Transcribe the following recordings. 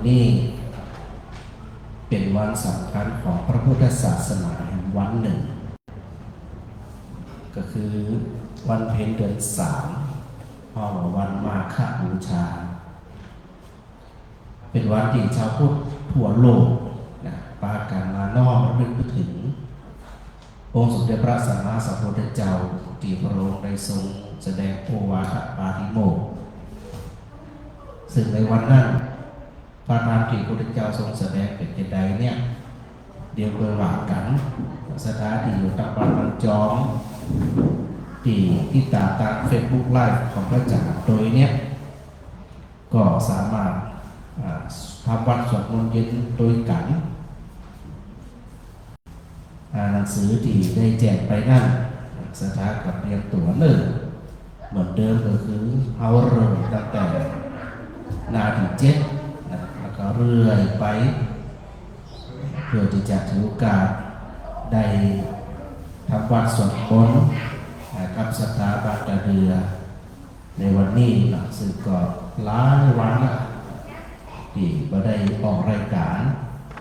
นี้เป็นวันสำคัญของพระพุทธศาสนาวันหนึ่งก็คือวันเพ็ญเดือน3ห้องวันมาฆบูชาเป็นวันที่ชาวพุทธทั่วโลกนะปาการมาน้อมรำลึกถึงองค์สมเด็จพระสัมมาสัมพุทธเจ้าที่พระองค์ได้ทรงแสดงโอวาทปาติโมกข์ซึ่งในวันนั้นพระธรรมที่พระพุทธเจ้าทรงแสดงเป็นใดเนี่ยเดียวกันว่ากันสถานที่อยู่ตามบ้านบรรจอมที่ตามเฟซบุ๊กไลฟ์ของพระจักรโดยเนี่ยก็สามารถทำวัดสวดมนต์เย็นโดยกันหนังสือที่ได้แจกไปนั่นสถานกับเรียนตัวหนึ่งเหมือนเดิมก็คือเอาเริ่มตั้งแต่นาที7แล้วก็เรื่อยไปเพื่อที่จะถือโอกาสได้ทำวัดสวดมนต์กับสถาบันตะเรือในวันนี้หลังสื่อก็หลายวันละที่ก็ได้ออกรายการ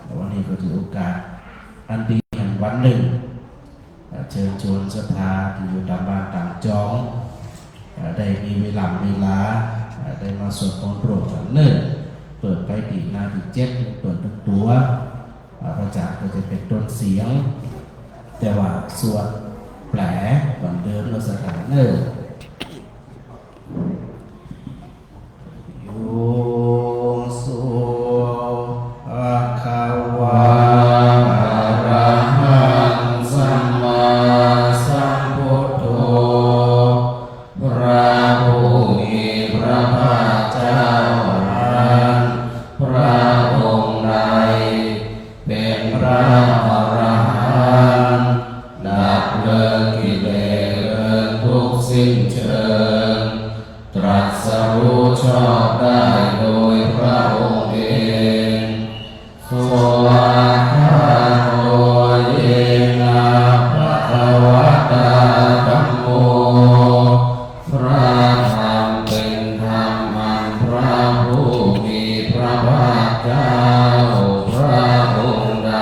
แต่วันนี้ก็ถือโอกาสอันดีแห่งวันหนึ่งเชิญชวนศรัทธาที่อยู่ตามบ้านตามจองได้มีเวลาได้มาสวดมนต์โปรดสันเนิ่นเปิดไปที่นาที7เปิดทุกตัวพระจักรก็จะเป็นต้นเสียงแต่ว่าสวดแปลเหมือนเดิมในสถานเนิ่นโยสุอาคาวาระหังสัมมาสัมพุทโธพระผู้มีพระภาคเจ้าพระองค์ใดเป็นพระอรหันต์ดับเลิกกิเลสเลิกทุกข์สิ้นเชิงตรัสรู้ชอบได้โดยพระองค์เองสวากขาโตเยนะภะคะวะตาธัมโมพระธรรมเป็นธรรมอันพระผู้มีพระภาคเจ้าพระองค์ใด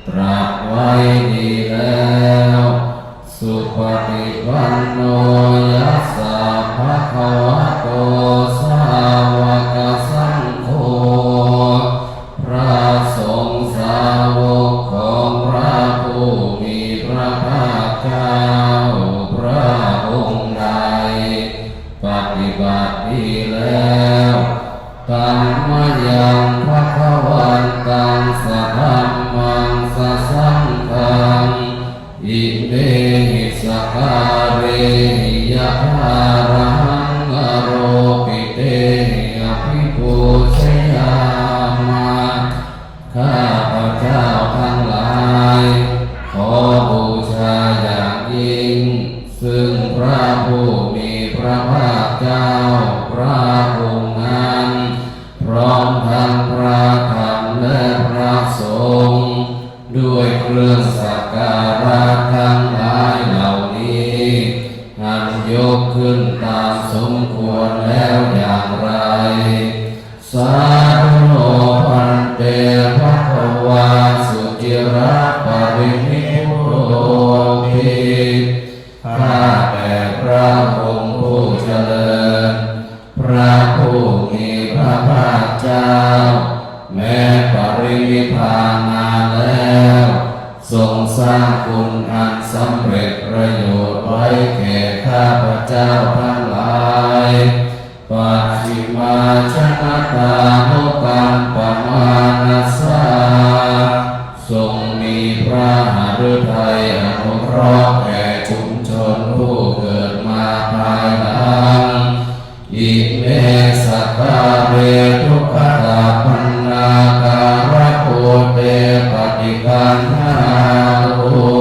ตรัสไว้ดีแล้วสุปฏิปันโนยัสสะภะคะวะโตสาวกสังโฆพระสงฆ์สาวกของพระผู้มีพระภาคเจ้าพระองค์ใดปฏิบัติดีแล้วตัมมยังภะคะวันตังสัทธัมมังสัสสังฆังอิเมหิสการเรหิยะหารังอโรปิเตหิอภิปูชยามะข้าพเจ้าทั้งหลายขอบูชาอย่างยิ่งซึ่งพระผู้มีพระภาคเจ้าพระองค์นั้นพร้อมทั้งพระธรรมและพระสงฆ์ด้วยเครื่องสักการะทั้งหลายเหล่านี้อันยกขึ้นตามสมควรแล้วอย่างไรสาธุโนพันเตภะคะวาสุจิระปรินิพพุโตภิข้าแต่พระองค์ผู้เจริญพระผู้มีพระภาคเจ้าแม้ปรินิพพานมาแล้วทรงสร้างคุณอันสำเร็จประโยชน์ไว้แก่ข้าพเจ้าทั้งหลายปัจฉิมาชนะตานุกัมปมานัสสาทรงมีพระหฤทัยอนุเคราะห์แก่ชุมชนผู้เกิดมาภายหลังอิเมสัตตาเรทุกขตาปันนาการะโคเตปฏิการนารุ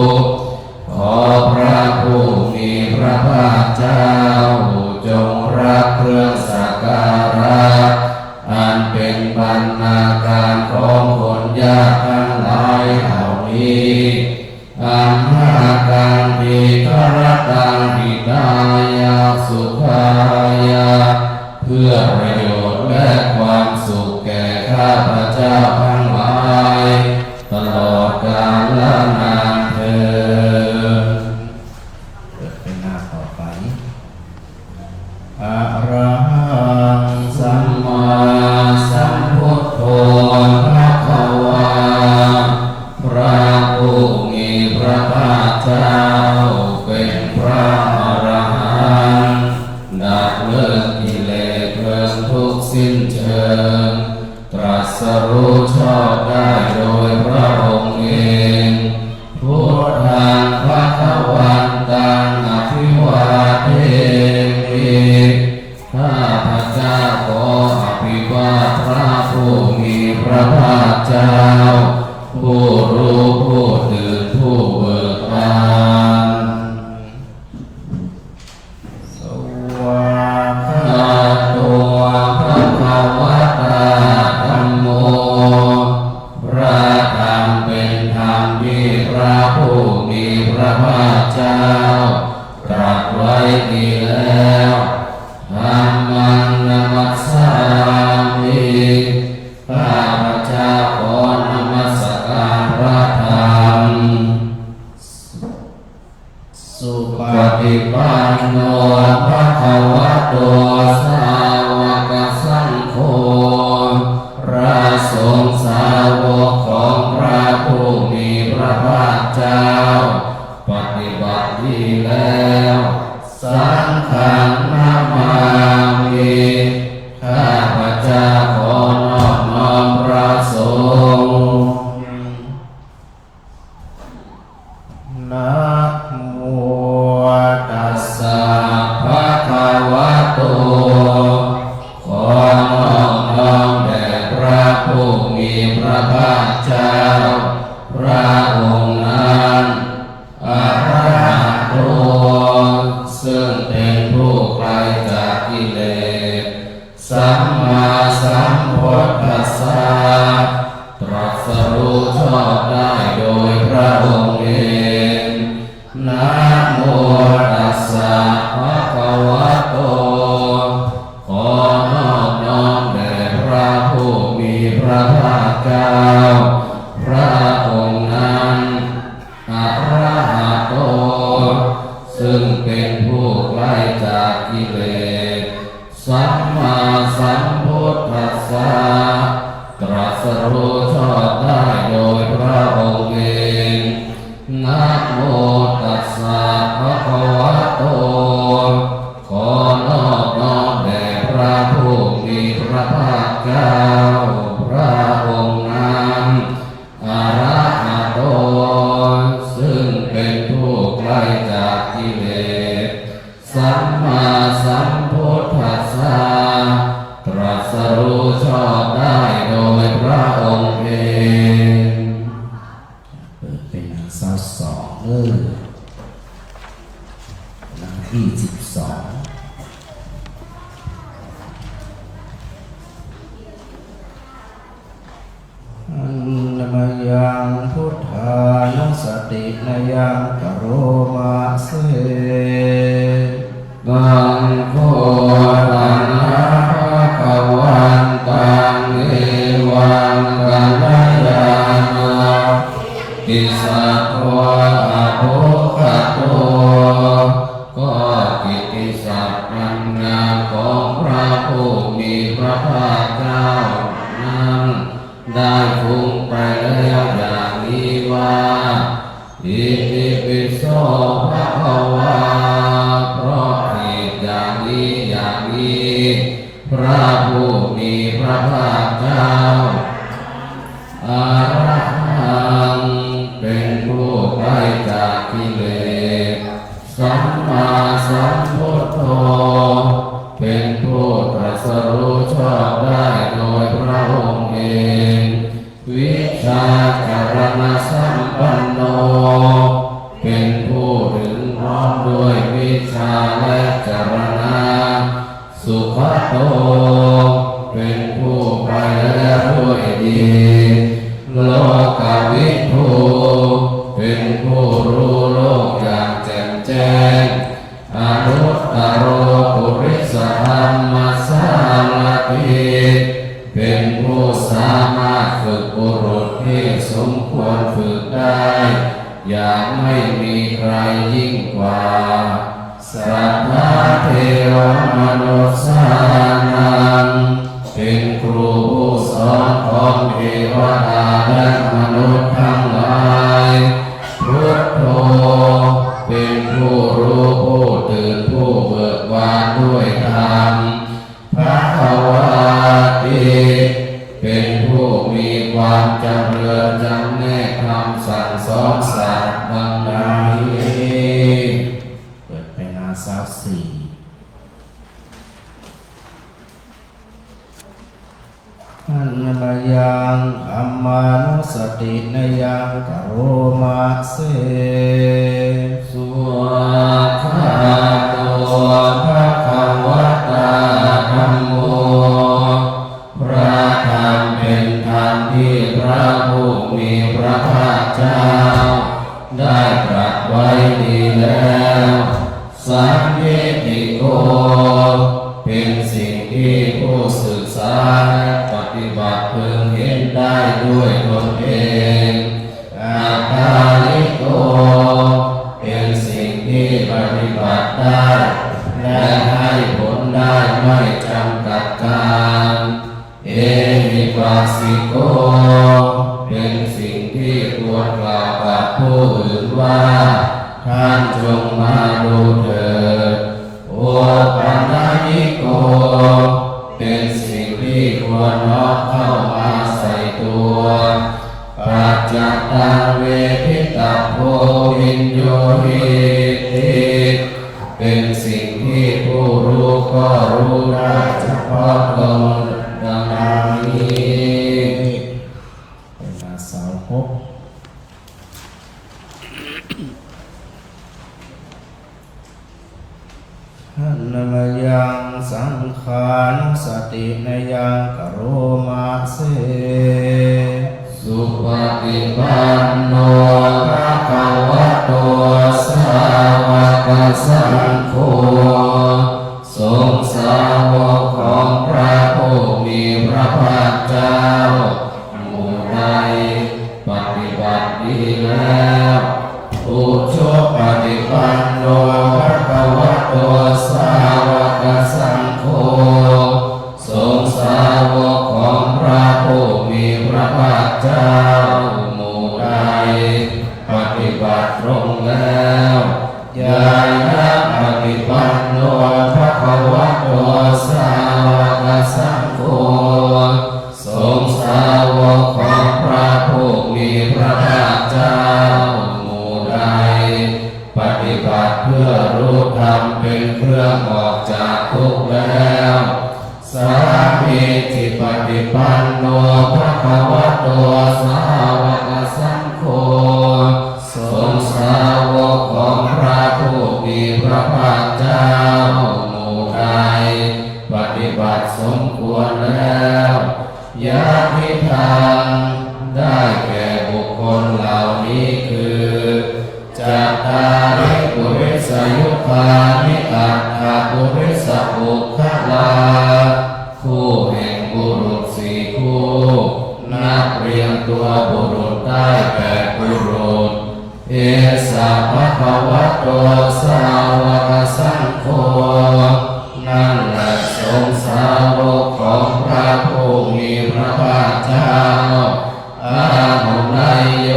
ขอพระผู้มีพระภาคเจ้าจงรับเครื่องสักการะอันเป็นบรรณาการของคนยากทั้งหลายเหล่านี้อันหาการดีกระตังหิตายาสุขายาเพื่อประโยชน์และความสุขแก่ ข้าพเจ้าทั้งหลายตลอดกาลนานเทอญเกิดเป็นหน้าต่อไปอะระหังสัมมาสัมพุทโธภะคะวาพระผู้มีพระภาคเจ้าเป็นพระอรหันต์ดับเลิกกิเลสเพลิงทุกข์สิ้นเชิงตรัสรู้ชอบได้โดยพระองค์เองพุทธังภคะวันตังอภิวาเทมิข้าพเจ้าขออภิวาทพระผู้มีพระภาคเจ้าผู้รู้ผู้ตื่นผู้เบิกบานสวากขาโตภะคะวะตาธัมโมพระธรรมเป็นธรรมที่พระผู้มีพระภาคเจ้าตรัสไว้ดีแล้วธัมมังนัมมัสสามิข้าพเจ้าขอนมัสการพระธรรมสุปฏิปันโนภะคะวะโตสาวกสังโฆพระสงฆ์สาวกของพระผู้มีพระภาคเจ้าปฏิบัติดีแล้วสังฆังนามามิข้าพเจ้าขอนอบน้อมพระสงฆ์นะโมตัสสะภะคะวะโตขอนอบน้อมแด่พระผู้มีพระภาคเจ้าพระองค์นั้นอะระหะโตซึ่งเป็นผู้ไกลจากกิเลสสัมมาสัมพุทธัสสะตรัสรู้ชอบได้โดยพระองค์เองนะโมตัสสะภะคะวะโตขอนอบน้อมแด่พระผู้มีพระภาคเจ้าพระองค์นั้นอะระหะโตซึ่งเป็นผู้ไกลจากกิเลสสัมมาสัมพุทธัสสะตรัสรู้ชอบได้โดยพระองค์เองนะโมตัสสะภะคะวะโตขอนอบน้อมแด่พระผู้มีพระภาคเจ้าพระองค์นั้นอะระหะโตซึ่งเป็นผู้ไกลจากกิเลสสัมมาสัมพุทธัสสะตรัสรู้ชอบได้โดยพระองค์เองเปิดเป็นหนังสือสองหนังที่12อันนมยังพุทธานุสตินยังกโรมาเสบังโฆตังนะภะคะวันตังเอวังกัลยาณกิสัพพะอะโภคะโตก็กิตติศัพท์อันงามของพระผู้มีพระภาคเจ้านั้นได้ฟุ้งไปแล้วอย่างนี้ว่าอิติปิโสภะคะวาเพราะเหตุอย่างนี้อย่างนี้พระผู้มีพระภาคเจ้าอะระหังเป็นผู้ไกลจากกิเลสสัมมาสัมพุทโธเป็นผู้ตรัสรู้ชอบได้โดยพระองค์เองวิชาจารณสัมปันโนเป็นผู้ถึงพร้อมด้วยวิชาและจารณะสุขโตเป็นผู้ไปแล้วด้วยดีโลกวิทูเป็นผู้รู้โลกอย่างแจ่มแจ้งอนุตตโรปุริสธรรมสารติ เป็นผู้สามารถฝึกบุรุษที่สมควรฝึกได้อย่างไม่มีใครยิ่งกว่าสัทธาเทวมนุษย์สานังเป็นครูผู้สอนของเทวดาและมนุษย์ทั้งหลายพุทโธเป็นผู้รู้ผู้ตื่นผู้เบิกบานด้วยธรรมภควาติเป็นผู้มีความจำเริญจำแนกคำสั่งสอนสัตว์ดังนี้เปิดไปหน้า24อันนยังอัมมานุสตินยังกโรมาเสสุขาตัวภะคะวะตาธัมโมพระธรรมเป็นธรรมที่พระผู้มีพระภาคเจ้าได้ตรัสไว้ดีแล้วสัมมิติโกเป็นสิ่งที่ผู้ศึกษาและปฏิบัติพึงเห็นได้ด้วยตนเองอาคาลิโกเป็นสิ่งที่ปฏิบัติได้และให้ผลได้ไม่จำกัดการเอหิปัสสิโกเป็นสิ่งที่ควรกล่าวกับผู้อื่นว่าท่านจงมาดูเถิดโอปัญญิโกเป็นสิ่งที่ควรน้อมเข้ามาใส่ตัวปัจจัตตังเวทิตาโพวิญโยหิติเป็นสิ่งที่ผู้รู้ก็รู้ได้เฉพาะตนดังนี้เป็นอาสาวกหันนมยังสังขานุสตินยังกโรมาเสสุปฏิปันโนภะคะวะโตสาวกสังโฆสงฆ์สาวกของพระผู้มีพระภาคเจ้าหมู่ใดปฏิบัติดีแล้วอุชุปฏิปันโนภะคะวะโตสาวกสังโฆสงฆ์สาวกของพระผู้มีพระภาคเจ้าหมู่ใดปฏิบัติตรงแล้วญาณปฏิปันโนภะคะวะโตสาวกสังโฆสงฆ์สาวกของพระผู้มีพระภาคเจ้าหมู่ใดปฏิบัติเพื่อรู้ธรรมเป็นเครื่องออกจากทุกข์แล้วสามีจิปฏิปันโนภะคะวะโตสาวกสังโฆสงฆ์สาวกของพระผู้มีพระภาคเจ้าหมู่ใดปฏิบัติสมควรแล้วญาติทางได้แก่บุคคลเหล่านี้คือจัตตาริปุริสยุคานิอัตถปุริสบุคคลาคู่แห่งบุรุษสี่คู่นับเรียงตัวบุรุษได้8บุรุษเอสะภะคะวะโตสาวกสังโฆนั่นแหละสงฆ์สาวกของพระผู้มีพระภาคเจ้าอาหุนายโย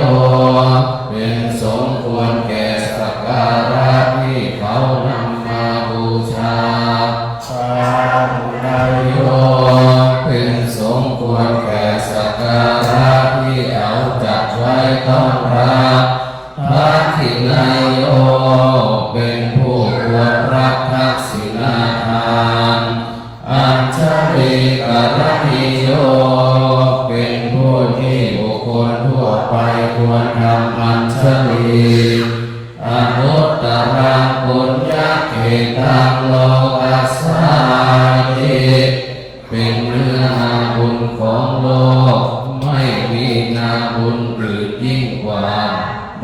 เป็นสมควรแก่สักการะที่เขานำมาบูชาอาหุนายโยเป็นสมควรแก่สักการะที่เอาจัดไว้ต้อนรับทักขิณายโยเป็นผู้ควรรับทักษิณทานอัญชลีกรณิโยเป็นผู้ที่บุคคลทั่วไปควรทำอัญชลีอนุตตรังปุญญเขตังโลกัสสาติเป็นเนื้อนาบุญของโลกไม่มีนาบุญอื่นยิ่งกว่า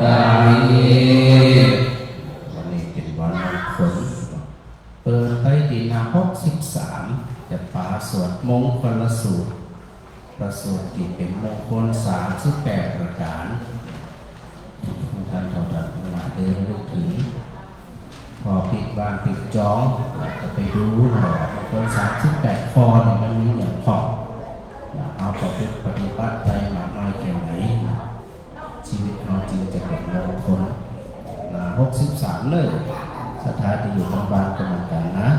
ดังนี้วันนี้เป็นวันมงคลเปิดไปที่หน้า63จะป่าสวดมงคลสูตร ประสูติกิจเป็นมงคล38ประการท่านเท่านั้นมาเดินลูกถึงพอปิดบ้านปิดจองจะไปดูหน่อยมงคล38ข้อเนี่ยมันมีอย่างพอเอาต่อไปปฏิบัติใจมากน้อยแค่ไหนชีวิตเราจริงจะเป็นมงคล63เลยสถานที่อยู่โรงพยาบาลก็เหมือนกันนะ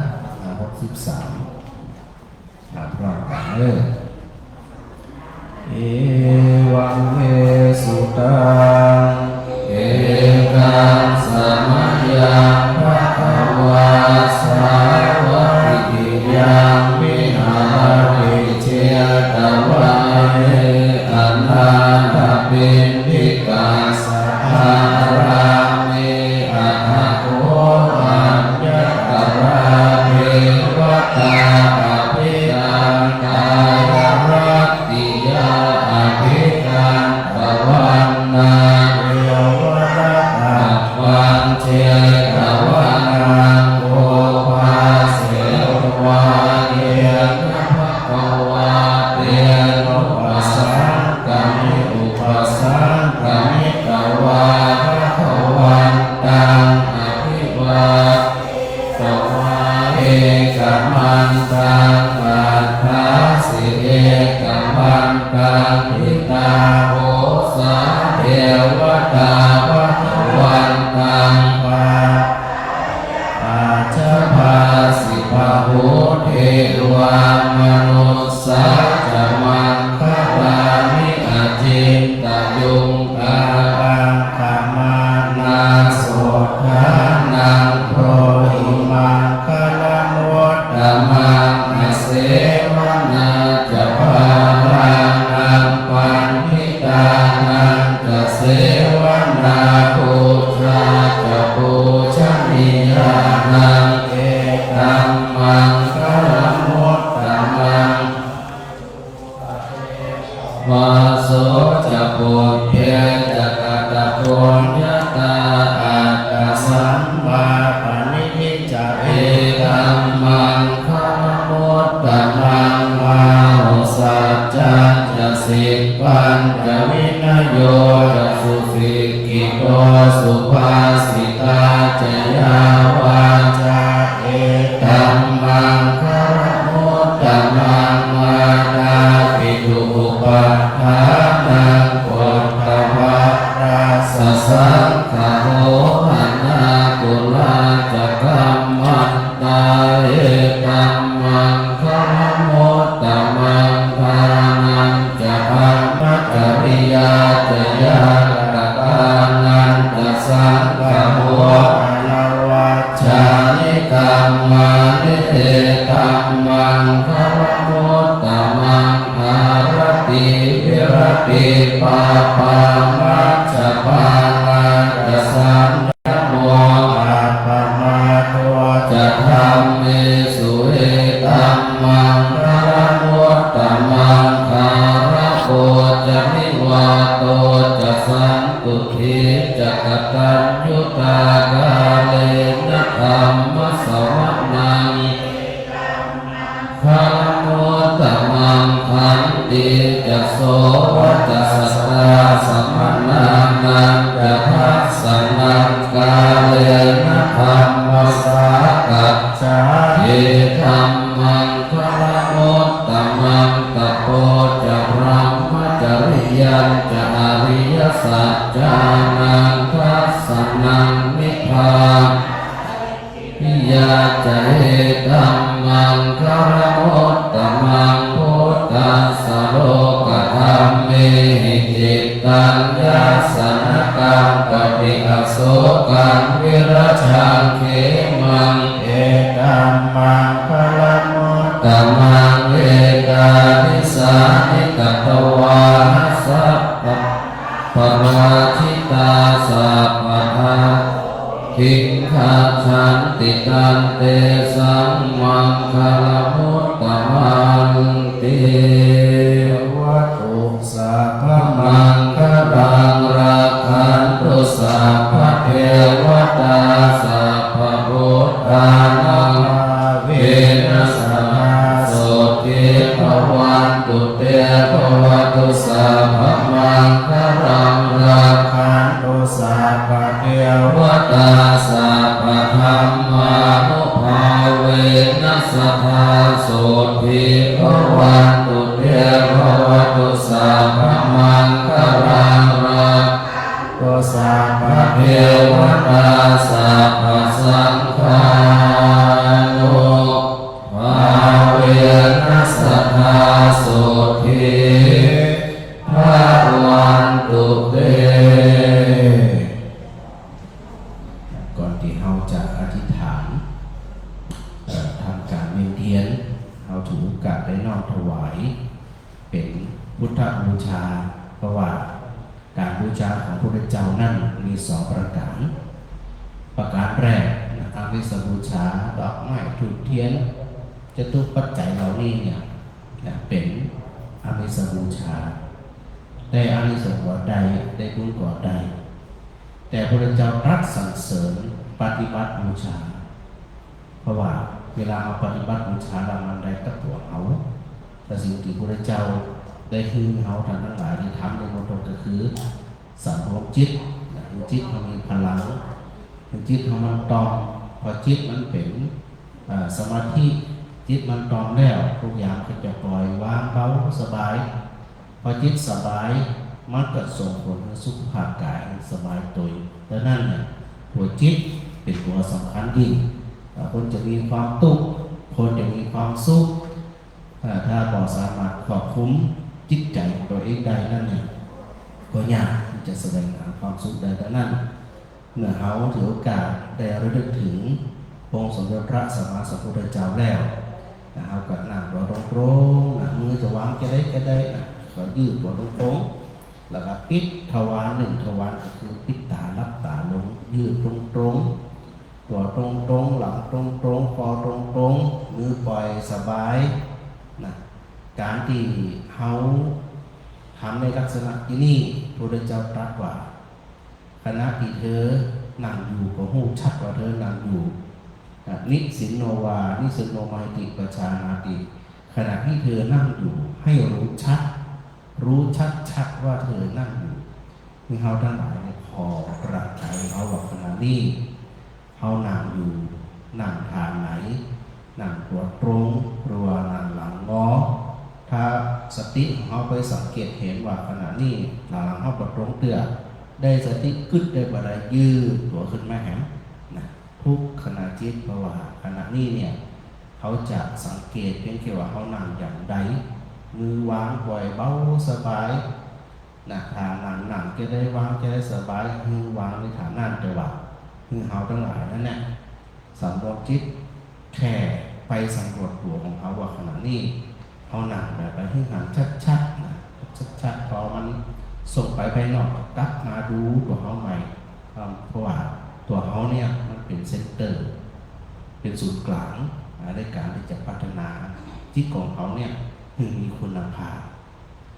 63พร้อมกันเลยเอวังเอสุตังเอกังสมัยยังภะคะวะสาวะกิยังวิหารติเชตวะเออนาถปิณฑิกาสหารามิอะหะโกอัญญตราเทวตาอภิการกายรัตติยาอภิการปวันนาเยาวรัตถวันเชตวันนังโอภาเสวะเยนะภะคะวะเตนะปัสสังกามิอุปัสสังกามิตวะภะคะวันตังอภิวาสวะเอกมันตังปัฏฐาสิเอกมันตังทิตาโหสะเทวตาภะคะวันตังปัจจภาสิภาโหเทวามนุสสะจะมังคลามิอจินตยุงกาลังกามานาโสทานังโพหิมังคลโมตตมังอเสวนาจะภารานังปันทิตานังจะเสวนาปุตราจะปูชนียานังเอตัมมังคลโมตตมังวาโสจะปุถเพจะกัตตะปุญญาตาอัตตสัมมาปณิทิจาเอตัมมังคลโมตตมังวาหุสัจจันจะสิกปัญจะวินโยจะสุสิกิโตสุภาสิตาจยาวาจาเอตัมมังคลโมตตมังมาดาปิตุอุปัฏฐานังปุตตวะราสสังฆโหหันนากุลาจะกัมมันตาเอตัมมังคลโมตตมังทานังจะพัมมัจจริยาจะยาตตานันตสังฆโหอลวัจจานิกัมมานิเตตัมมังคลโมตตมังภารติวิรติปาปามัจจปานาจะสัมยโมอาปมาโตจะธรรมเมสุเอตัมมังคลโมตตมังคารโกจะนิวาโตจะสันตุทิจะกตัญญูตากาเลนะธรรมสวนังคลโมตตมังขันติจะโสจะสัตตาสัมมานานังจะทัสสนังกาเลนะธรรมสากัจจาเอธัมมังคลโมตตมังตะโพจะพรหมจริยันจะอริยสัจจานังทัสสนังนิพพานนิยาจะเอตัมมังคลโมตตมังพุทธัสสะโลกธรรมเมหิจิตตัญญาสนกังปฏิอโศกังวิรัชังเขมังเอตัมมังคลโมตตมังเอกาทิสานิกัตตวาสัพพะปราชิตาสัพพะทาทิงขาชันติตันเตสัมมังคลโมตตมังติวัตถุสัพพมังคลังราคันตุสัพพะเทวตาสัพพะพุทธานังเวนัสสะโสติภวันตุ ตุเตภวตุสัพพมังคารังราคันตุสัพพะเทวตาสัพพะธัมมานุภาเวนัสสทธาโสทิภวันตุเตภวตุสัพพมังคารังราคันตุสัพพะเทวตาสัพพะสังฆานุภาเวนัสสทธาโสทิภวันตุเตก่อนที่เราจะอธิษฐานทำการเวียนเทียนเราถือโอกาสได้น้อมถวายเป็นพุทธบูชาเพราะว่าการบูชาของพระพุทธเจ้านั้นมีสองประการประการแรกอามิสบูชาดอกไม้ถูกเทียนจะทุกปัจจัยเหล่านี้เนี่ยเป็นอามิสบูชาได้อานิสงส์ก่อใดได้บุญก่อใดแต่พระพุทธเจ้าตรัสสรรเสริญปฏิบัติบูชาเพราะว่าเวลาเราปฏิบัติบูชาเรามันได้กับตัวเขาแต่สิ่งที่พระพุทธเจ้าได้คือเขาท่านทั้งหลายที่ทำในมณฑลก็คือสัมโพธจิตจิตมันมีพลังจิตมันตองพอจิตมันเป็นสมาธิจิตมันตองแล้วทุกอย่างก็จะปล่อยวางเบาสบายพอจิตสบายมันก็ส่งผลสุขภาพกายสบายตัวดังนั้นเนี่ยตัวจิตเป็นตัวสำคัญยิ่งคนจะมีความตุกคนจะมีความสุขถ้าบ่สามารถควบคุมจิตใจของตัวเองได้นั่นเนี่ยก็ยากที่จะแสดงหาความสุขได้ดังนั้นเมื่อเขาถือโอกาสได้ระลึกถึงองค์สมเด็จพระสัมมาสัมพุทธเจ้าแล้วเขาก็นั่งตัวตรงๆมือจะวางจะได้ก็ยืดตัวตรงๆแล้วก็ปิดทวารหนึ่งทวารก็คือปิดตาลับตาลงยืดตรงๆตัวตรงๆหลังตรงๆคอตรงๆมือปล่อยสบายนะการที่เขาทำในลักษณะที่นี่พระพุทธเจ้าตรัสว่าขณะที่เธอนั่งอยู่ก็หูชัดว่าเธอนั่งอยู่นิสินโนวานิสินโนมาติปชานาติขณะที่เธอนั่งอยู่ให้รู้ชัดว่าเธอนั่งอยู่มีเขาทั้งหลายพอประใจเขาว่าขณะนี้เขานั่งอยู่นั่งทางไหนนั่งตัวตรงหรือว่านั่งหลังงอถ้าสติของเขาไปสังเกตเห็นว่าขณะนี้หลังเขาตัวตรงเตือได้สติกึดได้บ่ได้ยืดตัวขึ้นมาแหมนะทุกขณะจิตเพราะว่าขณะนี้เนี่ยเขาจะสังเกตเพียงแค่ว่าเขานั่งอย่างใดมือวางปล่อยเบาสบายนะฐานนั่งจะได้วางจะได้สบายมือวางในฐานนั่นแต่ว่ามือเขาทั้งหลายนั่นแหละสำรวจจิตแค่ไปสำรวจตัวของเขาว่าขณะนี้เขานั่งแบบไปให้หันชัดๆนะชัดๆพอมันส่งไปภายนอกกลับมาดูตัวเขาใหม่เพราะว่าตัวเขาเนี่ยมันเป็นเซนเตอร์เป็นศูนย์กลางในการที่จะพัฒนาจิตของเขาเนี่ยมีคุณภาพ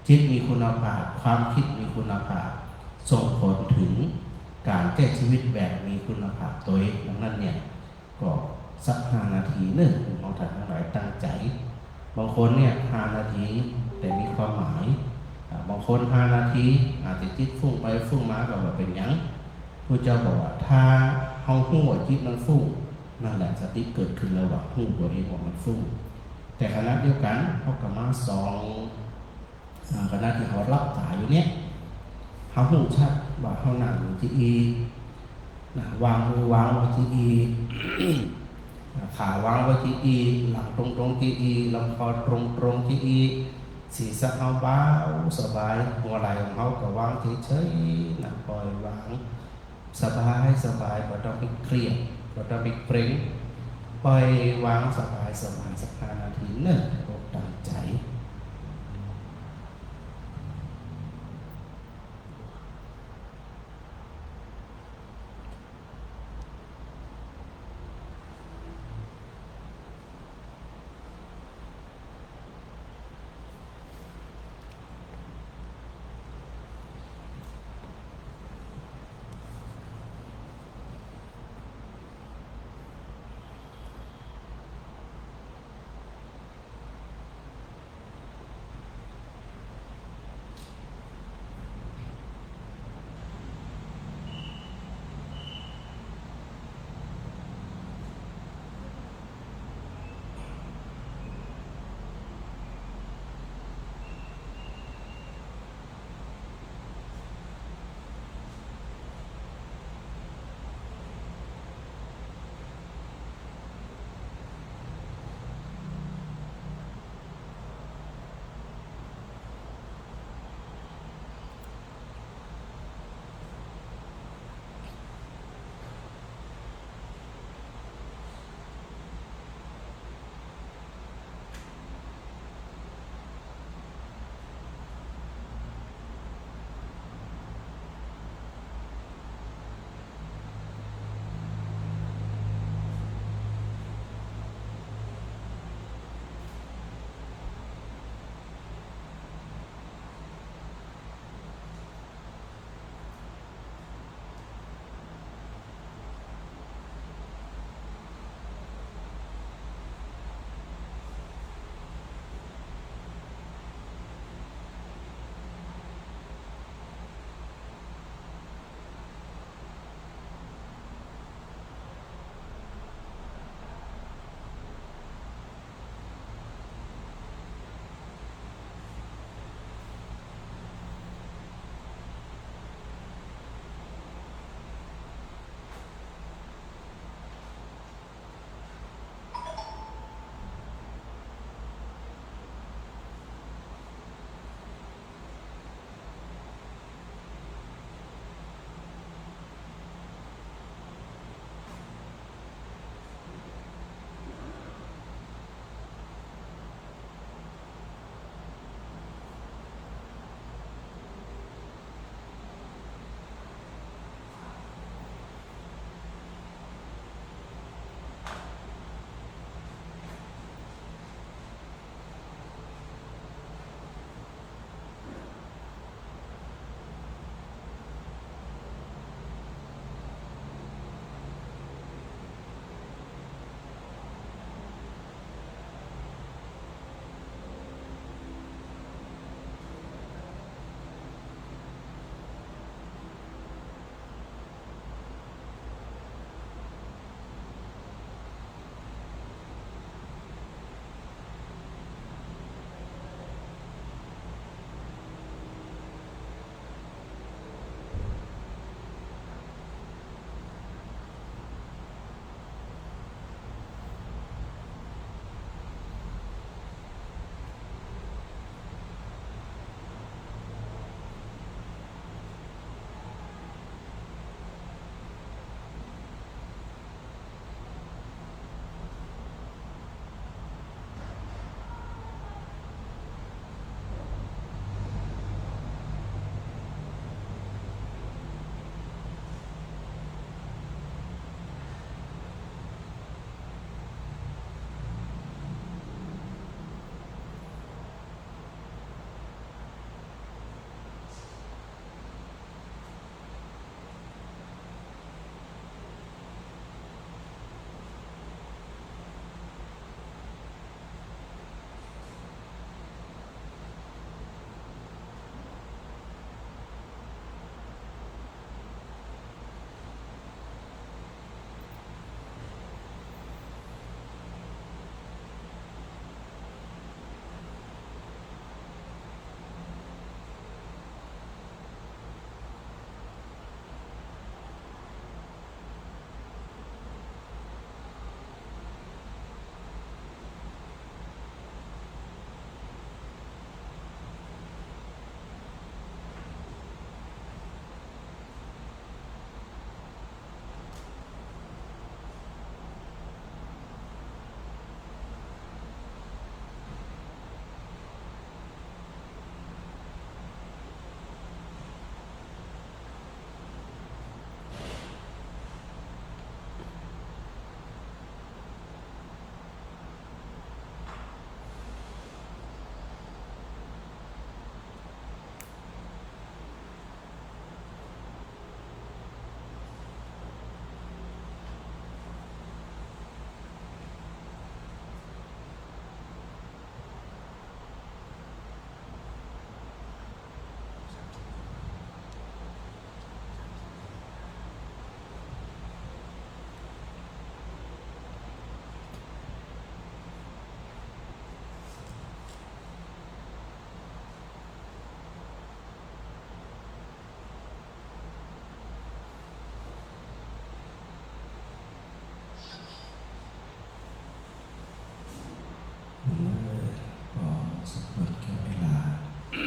จิตมีคุณภาพความคิดมีคุณภาพส่งผลถึงการแก้ชีวิตแบบมีคุณภาพตัวเองดังนั้นเนี่ยก็สัก5 นาทีของท่านทั้งหลายตั้งใจบางคนเนี่ย5 นาทีแต่มีความหมายบางคน5 นาทีอาจจะจิตฟุ้งไปฟุ้งมาก็แบบเป็นอย่างพระเจ้าบอกว่าถ้าเฮาหู้ว่าจิตมันฟุ้งนั่นแหละสติเกิดขึ้นแล้วว่าหู้ตัวเองว่ามันฟุ้งแต่ขณะเดียวกันเขาก็มาสองขณะที่เขารับสายอยู่เนี่ยเขาหู้ชัดว่าเขานั่งอยู่ที่อีวางมือวางไว้ที่อีขาวางไว้ที่อีหลังตรงที่อีลำคอตรงที่อีศีรษะเขาเบาสบายหัวไหล่ของเขาก็วางเฉยๆนะปล่อยวางสบายบ่ต้องไปเครียดบ่ต้องไปเกร็งปล่อยวางสบายสัก5 นาทีตั้งใจ อ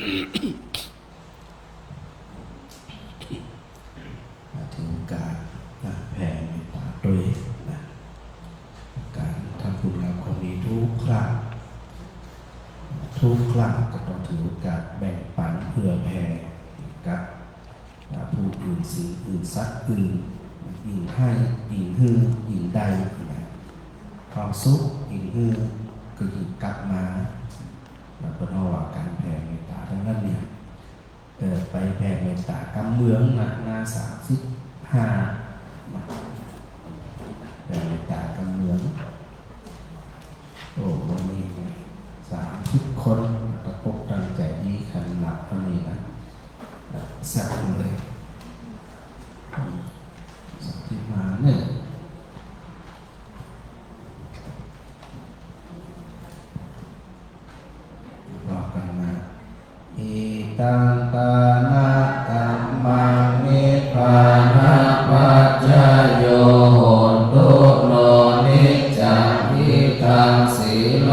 ถึงการแผ่เมตตาด้วยนะการทำบุญงามความดีทุกครั้งก็ต้องถือโอกาสแบ่งปันเพื่อแผ่กับผู้อื่นสิ่งอื่นสัตว์อื่นยิ่งให้ยิ่งฮือยิ่งได้ความสุขยิ่งฮือก็ยิ่งกลับมาแล้วก็เอาว่าการแผ่เมตตาทั้งนั้นเนี่ยไปแผ่เมตตากำเมืองหน้า35แผ่เมตตากำเมืองโอ้วันนี้30 คนตะปกตั้งใจดีขันหนักวันนี้นะสั่งเลยสั่งที่มาเนี่ยบอกกันมาอิตังตานะธัมมังนิพพานะปัจจโยโหตุโนนิจจังอิตังศีล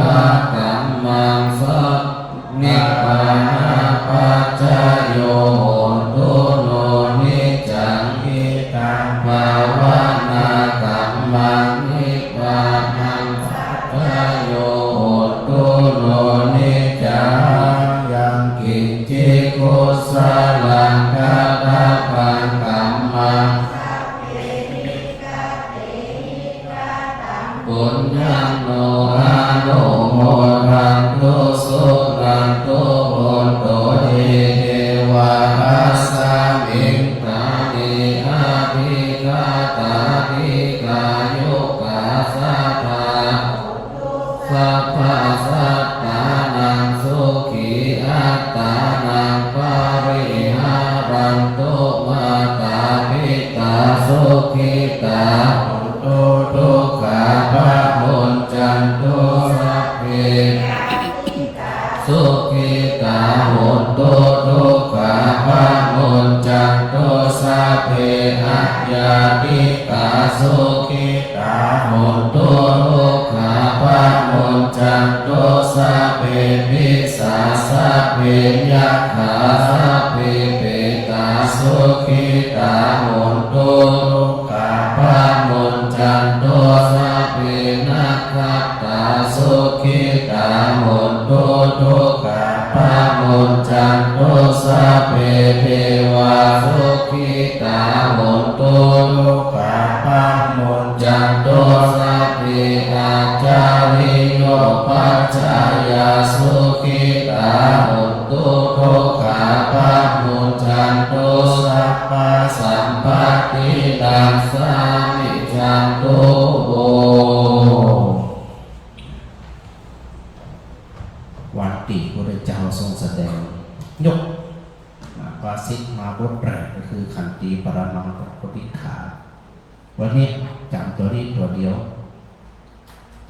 กัมมังสัพนิพพานะปัจจโยโหตุโนนิจจังอิตังภาวนากัมมังนิพพานังปัจจโยโหตุโนนิจจังยังกิจจิกุศลังกะตะปังกัมมังปุญญังโนอาโนโมทันตุสุนันตุโหตุเอเทวะทัสสะมิงตานิอาภิกาตาภิกายุกาสัพพะสัพพะสัตตานังสุขีอัตตานังปาริหารันตุมาตาปิตาสุขิตาตุทุกขาภะมุญจันตุสัพเพสุขิตาโหตุทุกขาภะมุญจันตุสัพเพอัจญาติกาสุขิตาโหตุทุกขาภะมุญจันตุสัพเพภิกขาสัพเพยัคขาสัพเพเปตาสุขิตาโหตุทุกขาภะมุญจันตุสัพเพนัคขตาสุขิตาโหตุทุกขาภะมุญจันตุสัพเพเทวาสุขิตาโหตุทุกขาภะมุญจันตุสัพเพอาจาริโยปัจจายาสุขิตาโหตุทุกขาภะมุญจันตุสัพพะสัมปติตังสามิจันตุโอวันติพระเจ้าทรงแสดงยกภาษิตมาบทแรกก็คือขันติปรมังปฏิขาวันนี้จำตัวนี้ตัวเดียว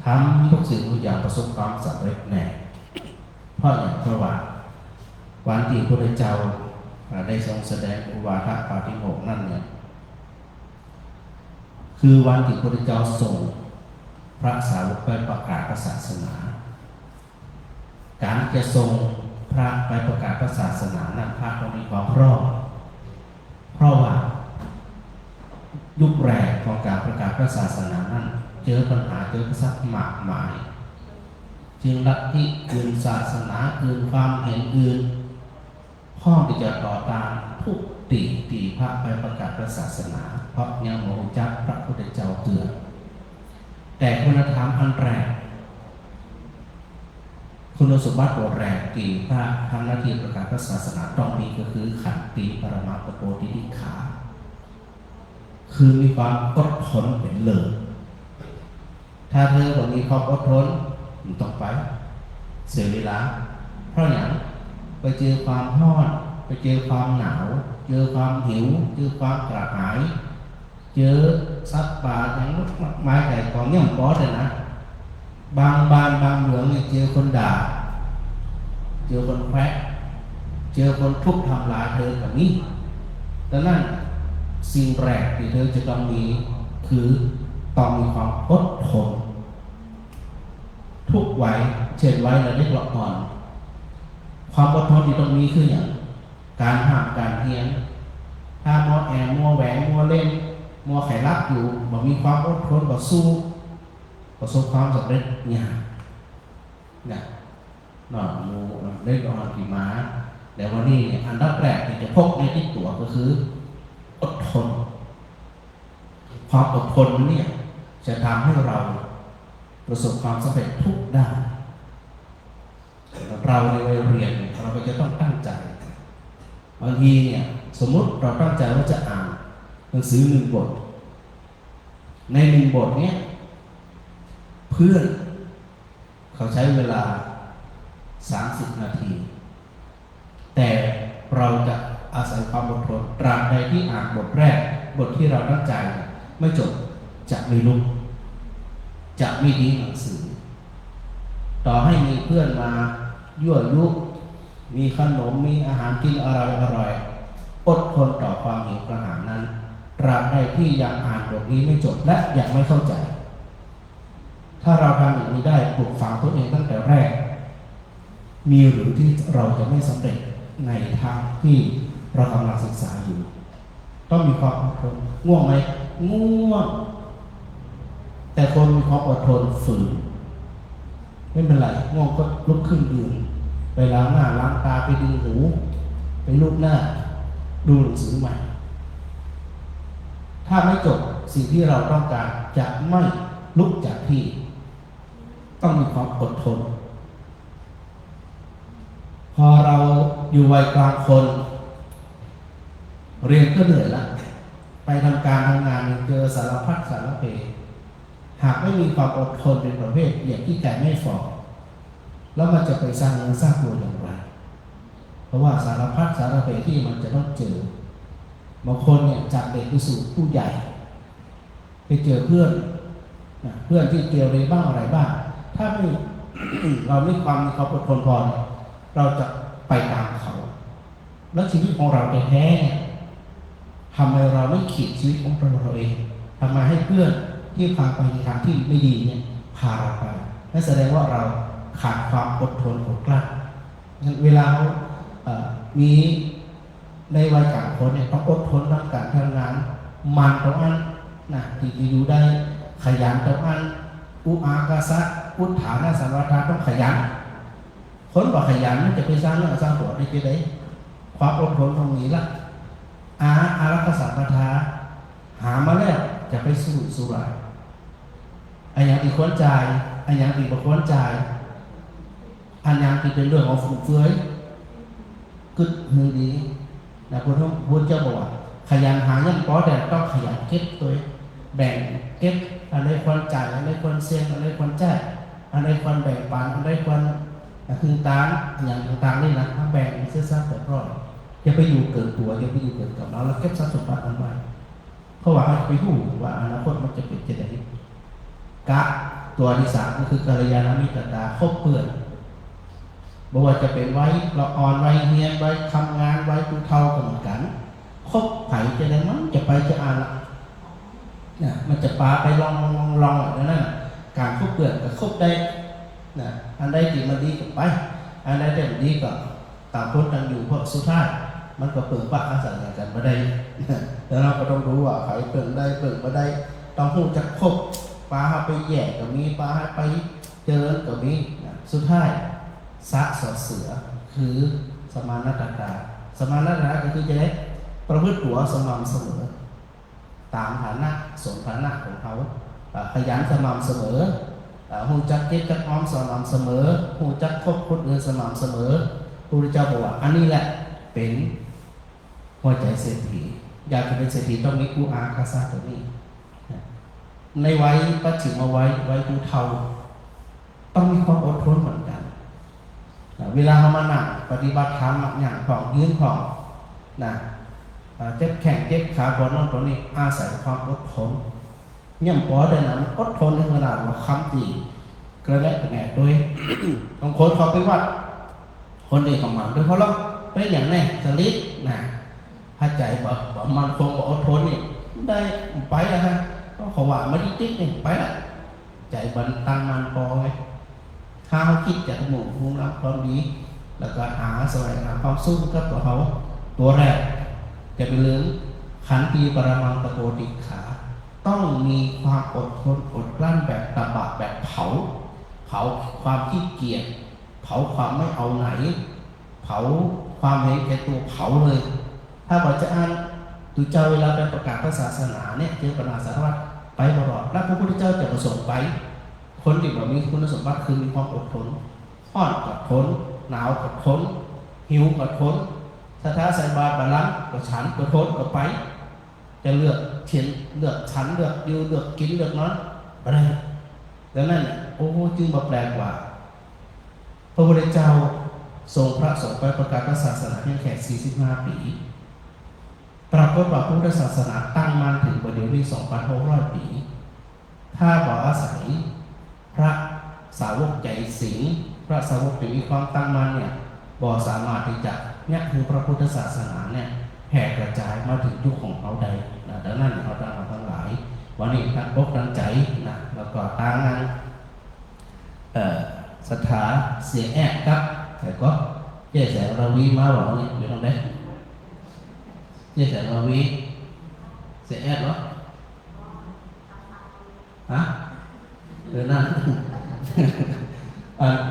ทำทุกสิ่งทุกอย่างประสบความสำเร็จแน่เพราะอย่างเพราะว่าวันที่พระเจ้าได้ทรงแสดงอุบาทปาฏิโมกข์นั่นเนี่ยคือวันที่พระเจ้าส่งพระสาวกไปประกาศศาสนาการจะส่งพระไปประกาศศาสนานั้นพระต้องมีความพร้อมเพราะว่ายุคแรกของการประกาศศาสนานั้นเจอปัญหาเจอสักมากมายจึงลัทธิอื่นศาสนาอื่นความเห็นอื่นข้อที่จะต่อต้านทุกตีพระไปประกาศศาสนาเพราะยังโมหจักพระพุทธเจ้าเตือนแต่คุณธรรมอันแรกคุณสมบัติตัวแรกที่พระทำหน้าที่ประกาศศาสนาต้องมีก็คือขันติปรมาโพธิติขาคือมีความอดทนเป็นเลิศถ้าเธอบอกมีความอดทนมันต้องไปเสียเวลาเพราะอย่างไปเจอความร้อนไปเจอความหนาวเจอความหิวเจอความกระหายเจอสัตว์ป่าอย่างนกไม้ไก่ของเนี่ยมันก็เลยนะบางบ้านบางเมืองเนี่ยเจอคนด่าเจอคนแพะเจอคนทุบทำลายเธอแบบนี้ดังนั้นสิ่งแรกที่เธอจะต้องมีคือต้องมีความอดทนทุกวัยเช่นวัยระดับอ่อนค ความอดทนที่ตรงนี้คืออย่างการห้ามการเพียนถ้ามัวแอบมัวแหวงมัวเล่นมัวไขลักอยู่บ่มีความอดทนต่อสู้ประสบความสำเร็จเนี่ยนะหนอนมูเล่นกับหนอนขี่ม้าแต่วันนี้เนี่ยอันดับแรกที่จะพกในที่ตัวก็คืออดทนความอดทนเนี่ยจะทำให้เราประสบความสำเร็จทุกด้านเราในวัยเรียนเราก็จะต้องตั้งใจบางทีเนี่ยสมมุติเราตั้งใจว่าจะอ่านหนังสือ1 บทใน1 บทเนี้ยเพื่อนเขาใช้เวลา30 นาทีแต่เราจะอาศัยความอดทนตราบใดที่อ่านบทแรกบทที่เราตั้งใจไม่จบจะไม่ลุกจะไม่ทิ้งหนังสือต่อให้มีเพื่อนมายั่วยุมีขนมมีอาหารกินอร่อยอดทนต่อความหิวกระหายนั้นตราบใดที่ยังอ่านบทนี้ไม่จบและยังไม่เข้าใจถ้าเราทำอย่างนี้ได้ปลูกฝังตัวเองตั้งแต่แรกมีหรือที่เราจะไม่สำเร็จในทางที่เรากำลังศึกษาอยู่ต้องมีความอดทนง่วงไหมง่วงแต่คนมีความอดทนฝืนไม่เป็นไรง่วงก็ลุกขึ้นยืนไปล้างหน้าล้างตาไปดึงหูไปลูบหน้าดูหนังสือใหม่ถ้าไม่จบสิ่งที่เราต้องการจะไม่ลุกจากที่ต้องมีความอดทนพอเราอยู่วัยกลางคนเรียนก็เหนื่อยละไปทำการทำงานเจอสารพัดสารเพหากไม่มีความอดทนเป็นประเภทอย่างที่แก่ไม่ฝ่อแล้วมันจะไปสร้างเงินสร้างตัวอย่างไรเพราะว่าสารพัดสารเพที่มันจะต้องเจอบางคนเนี่ยจากเด็กไปสู่ผู้ใหญ่ไปเจอเพื่อนที่เกลียวเลยบ้างอะไรบ้างถ้าไม่ เราไม่มีความอดทนพอเราจะไปตามเขาแล้วชีวิตของเราแท้ๆทำไมเราไม่ขีดชีวิตของเราเองทำไมให้เพื่อนที่พาไปในทางที่ไม่ดีเนี่ยพาเราไปนั่นแสดงว่าเราขาดความอดทนอดกลั้นเวลามีในวัยกลางคนเนี่ยต้องอดทนในการทำงานมันตรงนั้นนะที่อยู่ได้ขยันตรงนั้นอุอากาสะอุทธานะสัมปทาต้องขยันคนบอกขยันมันจะไปสร้างเรื่องสร้างตัวได้ที่ไหนความอดทนตรงนี้ละอารักษาสัมปทาหามาแล้วจะไปสู่สุราอันอย่างที่ควรจ่ายอันอย่างที่บ่ควรจ่ายอันอย่างที่เป็นเรื่องของฟุ่มเฟือยกึศหนึ่งดีนะพุทธเจ้าบอกว่าขยันหาเงินพอแต่ต้องขยันเก็บตัวแบ่งเก็บอะไรควรจ่ายอะไรควรเสี่ยงอะไรควรจ่ายอะไรควรแบ่งปันอะไรควรคือตามอย่างต่างๆนี่นะถ้าแบ่งเสียสักแต่ร้อยอย่าไปอยู่เกินตัวอย่าไปอยู่เกินกับเราแล้วเก็บทรัพย์สมบัตินั้นไว้เพราะว่าไปหูว่าอนาคตมันจะเป็นจะได้กะตัวที่3ก็คือกัลยาณมิตรตาคบเพื่อนบอกว่าจะเป็นไว้เราอ่อนไว้เฮียนไว้ทำงานไว้ผู้เฒ่าก็เหมือนกันคบไผ่จะได้มันจะไปจะอ่านละเนี่ยมันจะปาไปลองอย่างนั้นการคบเพื่อนก็คบได้นะอันใดที่มันดีก็ไปอันใดที่มันดีก็ต่างคนต่างอยู่เพราะสุดท้ายมันก็เปิดปะอาศัยกันมาได้แล้วเราก็ต้องรู้ว่าใครเปิดได้เปิดมาได้ต้องรู้จักคบปลาไปแย่ก็มีปลาไปเจริญก็มีสุดท้ายสะสอเสือคือสมานตตาสมานตตาก็คือจะได้ประพฤติตัวสม่ำเสมอตามฐานะสมฐานะของเขาขยันสม่ำเสมอหูจักเก็บจักอ้อมสม่ำเสมอหูจักคบคนอื่นสม่ำเสมอพระพุทธเจ้าบอกว่าอันนี้แหละเป็นหัวใจเศรษฐีอยากจะเป็นเศรษฐีต้องมีอุอากาสะตัวนี้ในวัยปัจฉิมวัยผู้เฒ่าต้องมีความอดทนเหมือนกันเวลาเรามาหนักปฏิบัติธรรมอย่างของยืนของนะเจ็บแข้งเจ็บขาปวดนั่นปวดนี่อาศัยความอดทนย่ำปอได้นั้นอดทนในขนาดว่าคำตีกระแลกกระแหน่ด้วย บางคนเขาไปวัดคนเดียวของมันด้วยเพราะเราไปอย่างแน่สลิดนะถ้าใจแบบมันคงอดทนนี่ได้ไปแล้วฮะก็ขว่าไม่ได้ติ๊กนี่ไปละใจบันตั้งมันพอไงข้าวคิดจากหมู่ภูมิรับความดี แล้วก็หาแสวงหาความสุขกับตัวเขาตัวแรกจะไปลืมขันติปรมังตะโกติขาต้องมีความอดทนอดกลั้นแบบตบะแบบเผาความขี้เกียจเผาความไม่เอาไหนเผาความเห็นแก่ตัวเผาเลยถ้าบอกจะอ่านตุเจ้าเวลาไปประกาศศาสนาเนี่ยเจอปัญหาสารพัดไปตลอดแล้วพระพุทธเจ้าจะประสงค์ไปคนที่แบบมีคุณสมบัติคือมีความอดทนร้อนก็ทนหนาวก็ทนหิวก็ทนถ้าใส่บาตรบาลังก็ฉันก็ทนก็ไปจะเลือกเขียนเลือกฉันเลือกยืนเลือกกินเลือกนอนอะไรดังนั้นโอ้จึงมาแปลกว่าพระพุทธเจ้าทรงพระสงฆ์ไปประกาศศาสนาเพียงแค่45 ปีปรากฏว่าพุทธศาสนาตั้งมาถึงปัจจุบัน2,600 ปีถ้าบอกอาศัยพระสาวกใจสิงพระสาวกที่มีความตั้งมั่นเนี่ยบ่สามารถที่จะเนี่ยคือพระพุทธศาสนาเนี่ยแผ่กระจายมาถึงยุคของเขาใดนะดังนั้นเราทั้งหลายวันนี้ตั้งอกตั้งใจนะแล้วก็ตั้งงานสถานเสียงแอบครับแต่ก็เจ๊แสงระวีมาหรอเนี่ยอยู่ตรงไหนเจ๊แสงระวีเสียงแอบเหรอฮะเดี๋ยวนั่น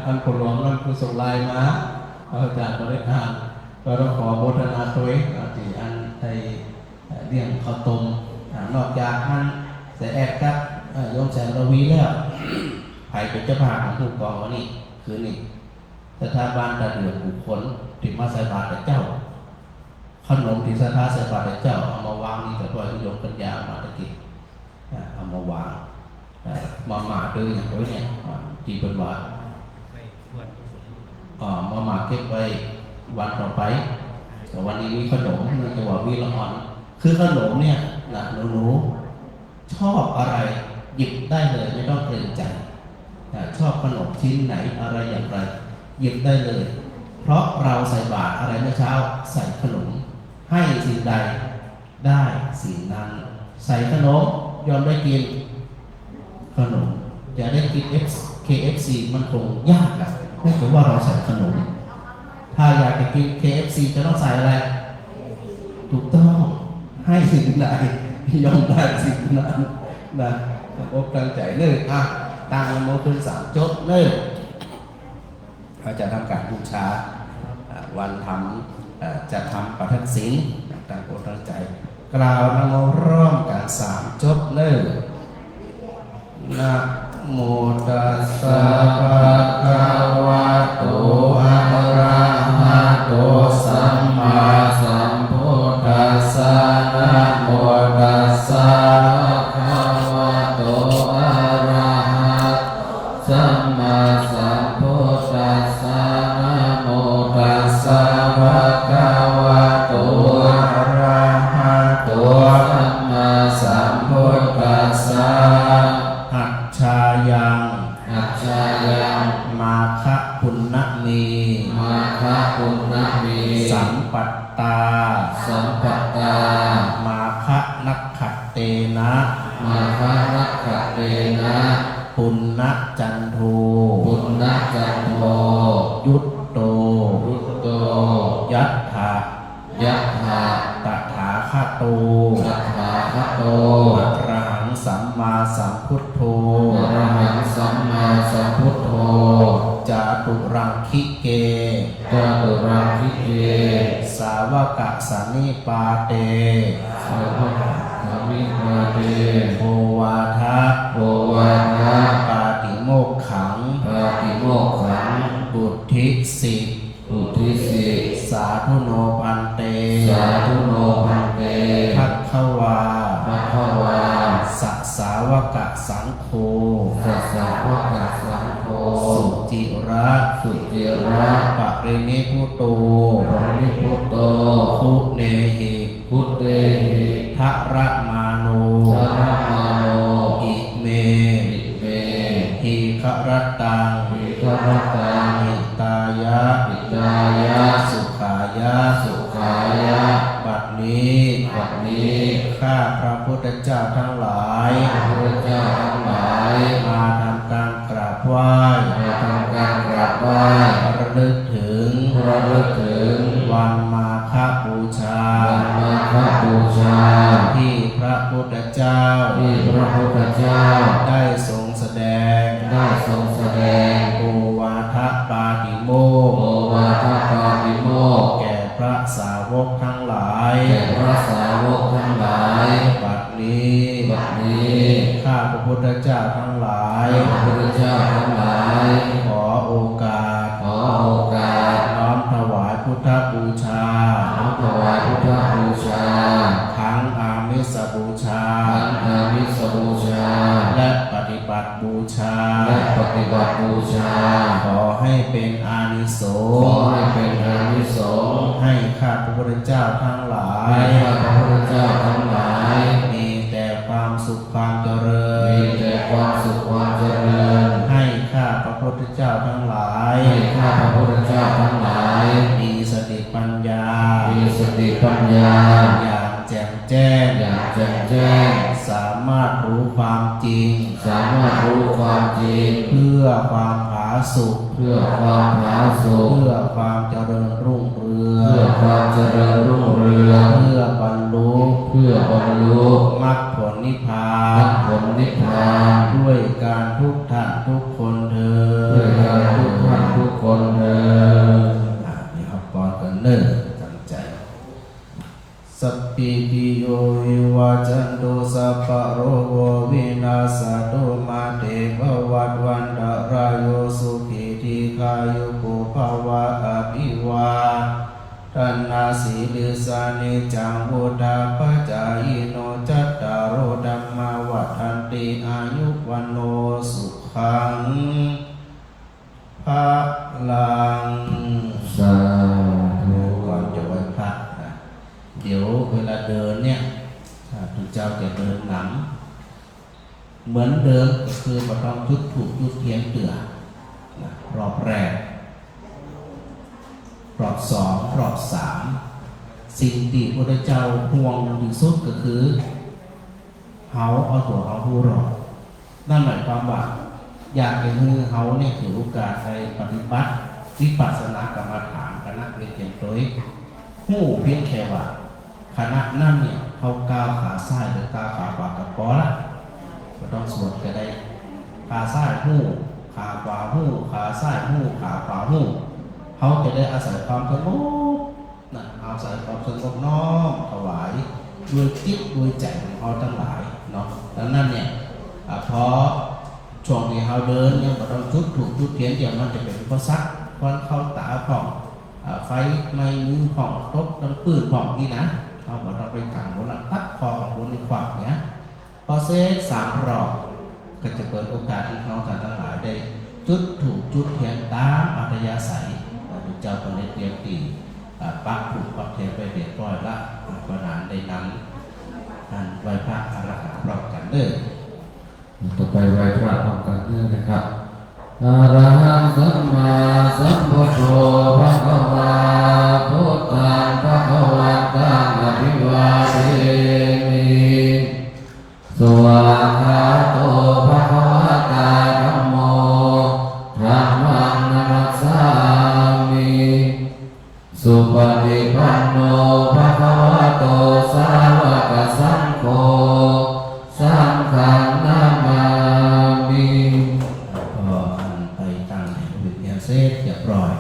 อันคนหลวงนั่นคือส่งไลน์มาอาจารย์ก็ได้อ่านก็ต้องขอโมทนาตัวเองที่อันไทยเลี้ยงข้าวต้มนอกจากอันเสียแอบครับโยมแสงระวีแล้วไผ่เป็นเจ้าภาพของผู้กองวันนี้คือนี่สถาบันดัดเดือดบุคคลที่มาใส่บาตรเจ้าขนมที่สถาใส่บาตรเจ้าเอามาวางนี่แต่ตัวที่โยมปัญญามาตะกี้เอามาวางมาหมาดื้ออย่างนี้เนี่ยจีเป็นว่ามาหมาเก็บไว้วันต่อไปแต่วันนี้มีขนมในจังหวัดวีระอ่อนคือขนมเนี่ยนะหนูชอบอะไรหยิบได้เลยไม่ต้องเกรงใจชอบขนมชิ้นไหนอะไรอย่างไรหยิบได้เลยเพราะเราใส่บาตรอะไรเมื่อเช้าใส่ขนมให้สิ่งใดได้สิ่งนั้นใส่ขนมยอมได้กินขนมจะได้กิน KFC มันคงยากอะเนื่องจากว่าเราใส่ขนมถ้าอยากจะกิน KFC จะต้องใส่อะไรถูกต้องให้สิ่งใดยอมได้สิ่งนั้นนะอกตั้งใจเลยตั้งโมขึ้น3 จบเลยเราจะทำการบูชาวันทำจะทำปฐมศีลตั้งอกตั้งใจกล่าวนโมร่วมกัน3 จบเลยนะโมตัสสะภะคะวะโตอะระหะโตสัมมาสัมพุทธัสสะนะโมตัสสะภะคะวะโตอะระหะสัมมาสัมพุทธัสสะนะโมตัสสะภะคะวะโตอะระหะโตสัมมาสัมพุทธัสสะอัจฉายังมาคะปุณณมีสัมปัตตามาคะนักขัตเตนะปุณณจันโทยุตโตยัตถาตถาคโตอะระหังสัมมาสัมพุทโธจาตุรังคิเกสาวกสันนิปาเตโภวาทะปาติโมกขังบุติสิสาธุโนพันเตภัคควาสัสสาวกสังโฆสุจิระปรินิพุตโตคุเนหิทะระมาโนอิเมหิครตังหิตายะสุขายะบัดนี้ข้าพระพุทธเจ้าทั้งหลายมาทำการกราบไหว้ระลึกถึง ระสาวกทั้งหลาย แก่พระสาวกทั้งหลาย บัดนี้ บัดนี้ ข้าพระพุทธเจ้าทั้งหลาย พระพุทธเจ้าทั้งหลาย ขอโอกาส ขอโอกาส น้อมถวายพุทธบูชา น้อมถวายพุทธบูชา ทั้งอามิสบูชา ทั้งอามิสบูชา และปฏิบัติบูชา และปฏิบัติบูชา ขอให้เป็นอานิสง ขอ ส์ ให้เป็นอานิสงส์ ให้ข้าพระพุทธเจ้าทั้งหลา ให้ ย ข้าพระพุทธเจ้าทั้งหลาย มีแต่ความสุขความเจริ มี ญ แต่ความสุขความเจริญ ให้ข้าพระพุทธเจ้าทั้งหลาย ให้ข้าพระพุทธเจ้าทั้งหลาย มีสติปัญญา มีสติปัญญา อย่างแจ่มแจ้ง อย่างแจ่มแจ้ง สามารถรู้ความจริง สามารถรู้ความจริง เพื่อความผาสุก เพื่อความผาสุก เพื่อความเจริญรุ่งเรือง เพื่อความเจริญรุ่งเรือง เพื่อบรรลุ เพื่อบรรลุ มรรคผลนิพพาม รร น คผลนิพพาน ด้วยการทุกท่านทุกคนเถิ ด้วยการทุกท่านทุกคนเถิด มีขอบอนกันเนิ่นตั้งใจสัพพิติโยวิวัจจันตุสัพพะโรโควินาศตุมาเตภวัตวันตรายโยสุขีทีคายุโกภวะอภิวาทันนาสีลิสานิจังวุฒาปจายโนจัตตารโอธัมมาวัฏันติอายุวันโนสุขังภะลัง สาธุ ก่อนจะไหว้พระนะเดี๋ยวเวลาเดินเนี่ยถ้าพระเจ้าจะเดินหลังเหมือนเดิมก็คือมาต้องจุดถูกจุดเทียนเตือนะรอบแรกรอบสองรอบสามสิ่งที่พระเจ้าห่วงที่สุดก็คือเฮาเอาตัวเฮาผู้รอดนั่นหมายความว่าอยากให้มือเฮาเนี่ยถือโอกาสในปฏิบัติวิปัสสนากรรมฐานคณะเรียนเก่งตัวหู้เพียงแค่ว่าคณะนั่นเนี่ยเขาก้าวขาซ้ายหรือก้าวขาขวากับพอละก็ต้องสวดก็ได้ขาซ้ายหู้ขาขวาหู้ขาซ้ายหู้ขาขวาหู้เขาจะได้อาศัยความสงบนะอาศัยความสงบน้อมถวายด้วยจิตด้วยใจของเขาทั้งหลายเนาะดังนั้นเนี่ยพอช่วงที่เขาเดินเนี่ยก็ต้องจุดถูกจุดเทียนอย่างมันจะเป็นเพราะซักควันเข้าตาผ่องไฟไม่มือผ่องตบน้ำปืนผ่องนี่นะเขาบอกเราไปขังบนหลังตัดคอของบนในขวางเนี่ยพอเซต3 รอบก็จะเปิดโอกาสที่น้องทั้งหลายได้จุดถูกจุดเทียนตามอัธยาศัยพระเจ้าคนได้เตรียมตีปักถูกปักเทียนไปเรียบร้อยละพระนานได้นำท่านไหว้พระอรหันต์พร้อมกันเด้อ ต่อไปไหว้พระพร้อมกันเนื่องนะครับอะระหังสัมมาสัมพุทโธภะคะวาพุทธังภะคะวันตังอะภิวาเทมิสวากขาโตภะคะวะตาธัมโมธัมมังนัมสสามิสุปฏิปันโนภะคะวะโตสาวกสังโฆสังฆังนามามิ ก็ไปตั้งให้วิญญาณเสร็จเรียบร้อย